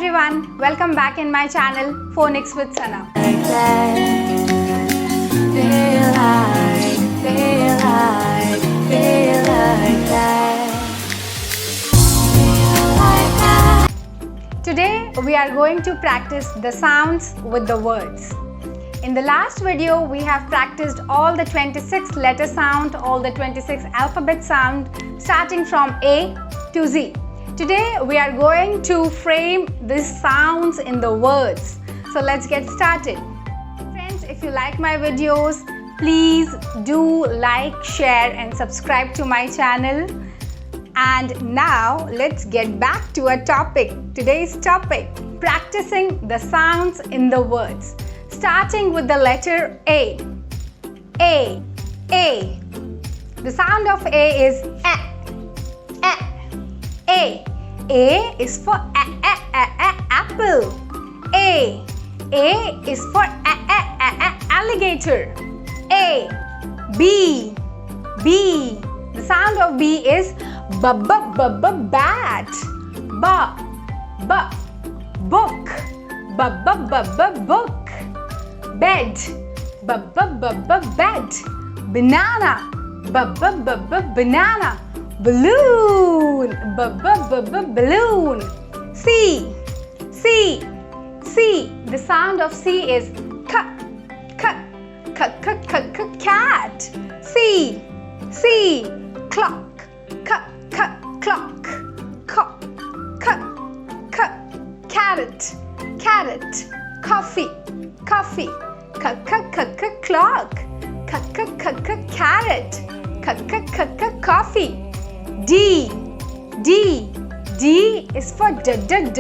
everyone, welcome back in my channel Phonics with Sana. Today we are going to practice the sounds with the words. In the last video we have practiced all the 26 letter sound, all the 26 alphabet sound starting from A to Z. Today we are going to frame these sounds in the words. So let's get started. Friends, if you like my videos, please do like, share and subscribe to my channel. And now let's get back to our topic. Today's topic, practicing the sounds in the words. Starting with the letter A. A. A. The sound of A is A. A. A. A is for apple. A. A is for alligator. A. B. B. The sound of B is bat. Book. Book. Bed. Bed. Banana. Banana. Balloon. Balloon. C. The sound of C is cat. C. Clock. Clock. Carrot. Coffee. Clock. Carrot. Coffee. D is for drum.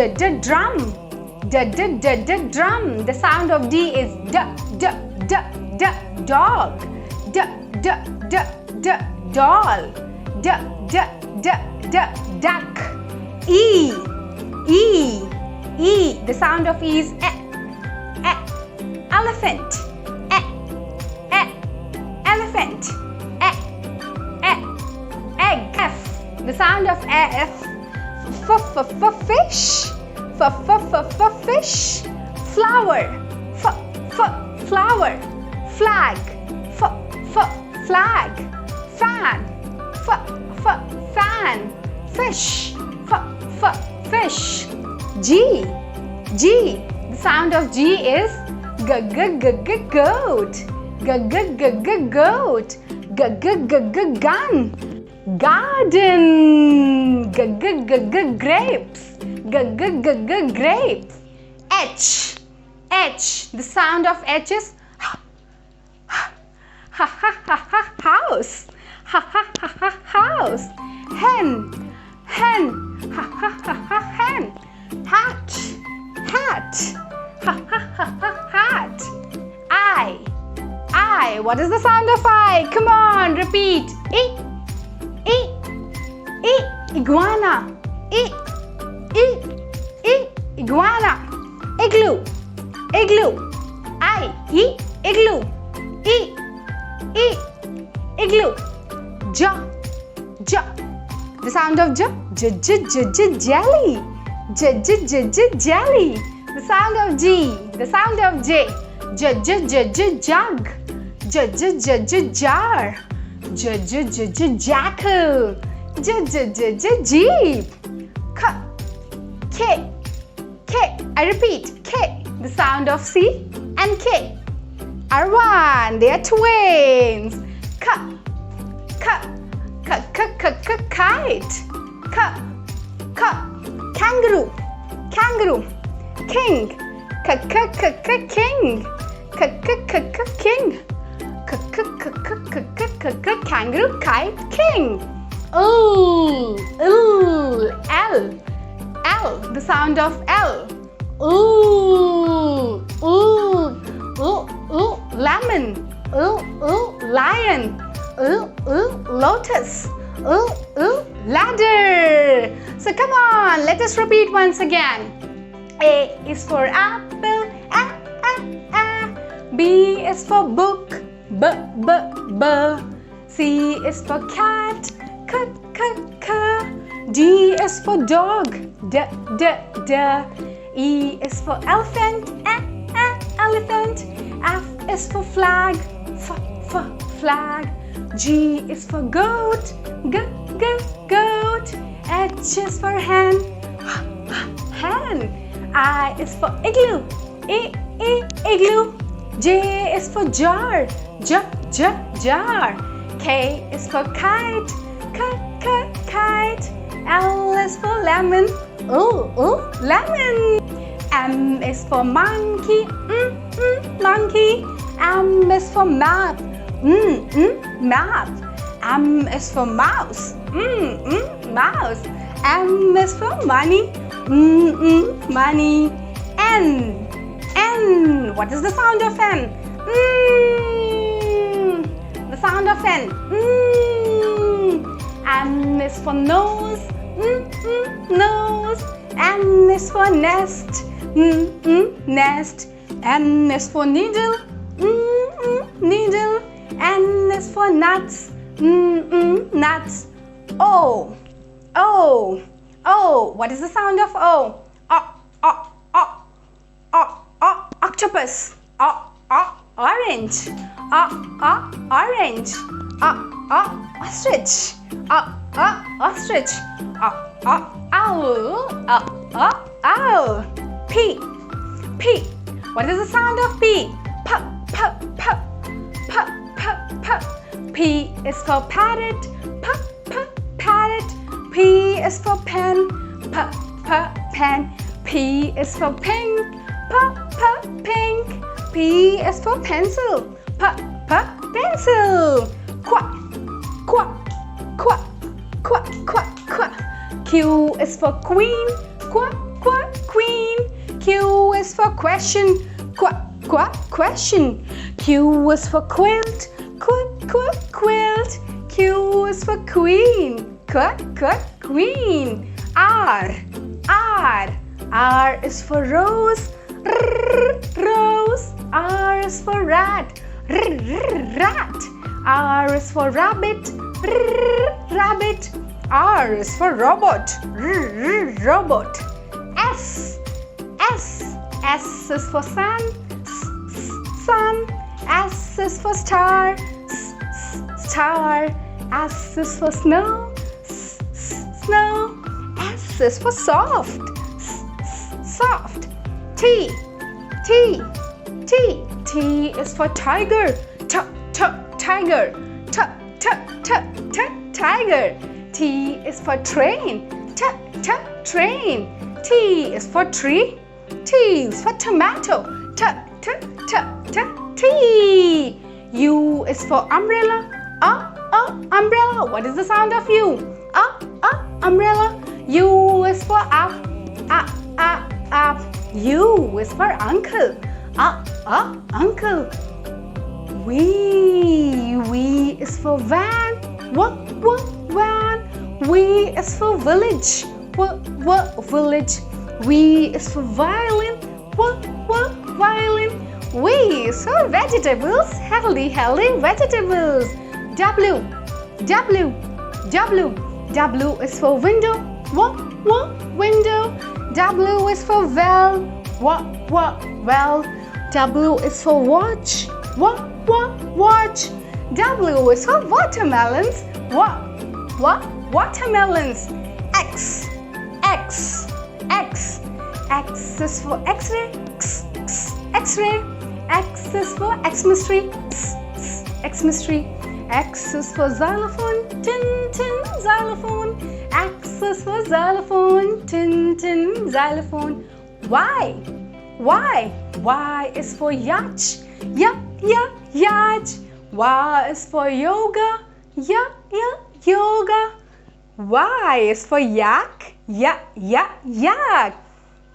Drum. The sound of D is dog. Doll. Duck. E. The sound of E is elephant. Elephant. Egg. F. The sound of F. Fish. Fish. Flower. Flower. Flag. Flag. Fan. Fan. Fish. Fish. G. The sound of G is goat. Goat. Gun. Garden. Grapes. Grapes. H. The sound of H is house. House. Hen. Hen. Hat. Hat. I. What is the sound of I? Come on, repeat. E. Iguana. Iguana. Igloo. Igloo. Igloo. Jaw. The sound of jaw. Jelly. Jelly. The sound of G. The sound of J. Jug. Jar. Jackal. Jeep. K. I repeat. K. The sound of C and K are one. They are twins. Kite. Kangaroo. King. King. Kangaroo, kite, king. L. The sound of L. Lemon. Lion. Lotus. Ladder. So come on, let us repeat once again. A is for apple. B is for book. B. C is for cat. C. D is for dog. D. E is for elephant, elephant. F is for flag, flag. G is for goat, goat. H is for hen, hen. I is for igloo, igloo. J is for jar, jar. K is for kite, kite. L is for lemon, lemon. M is for monkey, monkey. M is for map, map. M is for mouse, mouse. M is for money, money. N. What is the sound of N? The sound of N. M is for nose, nose. N is for nest, nest. N is for needle, needle. N is for nuts, nuts. O. What is the sound of O? Octopus. Orange. Orange. Ostrich. Ostrich. Owl. Owl. P. What is the sound of P? P is for parrot. Parrot. P is for pen. Pen. P is for pink. Pink. P is for pencil. Pencil. Quack. Q is for queen. Queen. Q is for question. Question. Q is for quilt. Quilt. Q is for queen. Queen. R is for rose. Rose. R is for rat. Rat. R is for rabbit. Rabbit. R is for robot. Robot. S is for sun. Sun. S is for star. Star. S is for snow. Snow. S is for soft. Soft. T is for tiger. Tiger. Tiger. T is for train. Train. T is for tree. T is for tomato. T. U is for umbrella. Umbrella. What is the sound of U? Umbrella. U is for up. Up. U is for uncle. Uncle. V is for van. Van. V is for village. Village. V is for violin. Violin. V is for vegetables. Healthy vegetables. W is for window. Window. W is for well. Well. W is for watch. Watch. W is for watermelons. Watermelons. X is for X-ray. X-ray. X is for Xmas-tree. Xmas-tree. X is for xylophone. Xylophone. X is for xylophone. Xylophone. Y is for yacht. Yacht. Y is for yoga. Yoga. Y is for yak. Yak.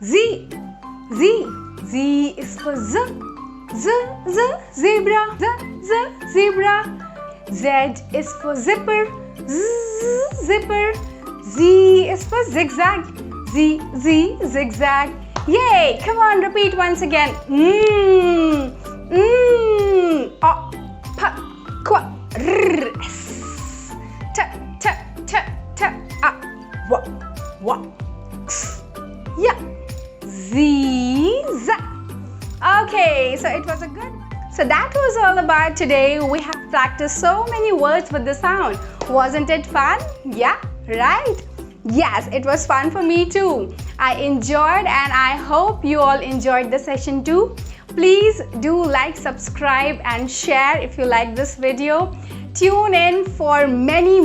Z is for zebra. Zebra. Z is for zipper. Zipper. Z is for zigzag. Zigzag. Yay! Come on, repeat once again. Z Z, Z. Okay, so it was a good. So that was all about today. We have practiced so many words with the sound. Wasn't it fun? Yeah, right? Yes, it was fun for me too. I enjoyed and I hope you all enjoyed the session too. Please do like, subscribe and share if you like this video. Tune in for many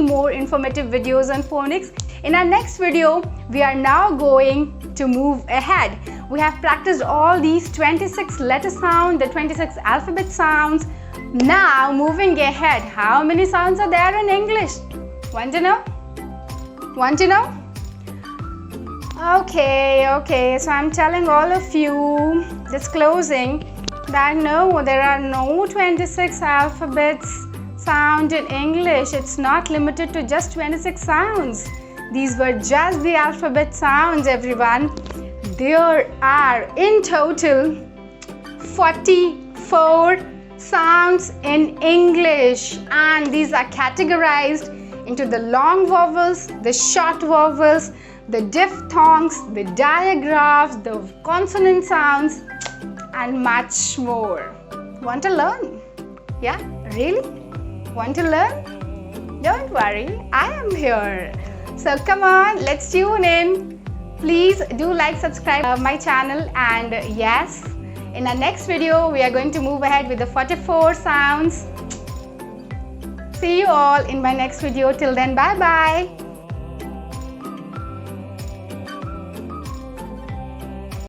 more informative videos on phonics. In our next video, we are now going to move ahead. We have practiced all these 26 letter sounds, the 26 alphabet sounds. Now moving ahead, how many sounds are there in English? Want to know? Want to know? Okay, so I'm telling all of you, disclosing that no, there are no 26 alphabets sound in English. It's not limited to just 26 sounds. These were just the alphabet sounds, everyone. There are in total 44 sounds in English, and these are categorized into the long vowels, the short vowels, the diphthongs, the digraphs, the consonant sounds, and much more. Want to learn? Yeah, really? Want to learn? Don't worry, I am here. So come on, let's tune in. Please do like, subscribe my channel, and yes, in our next video, we are going to move ahead with the 44 sounds. See you all in my next video. Till then, bye-bye.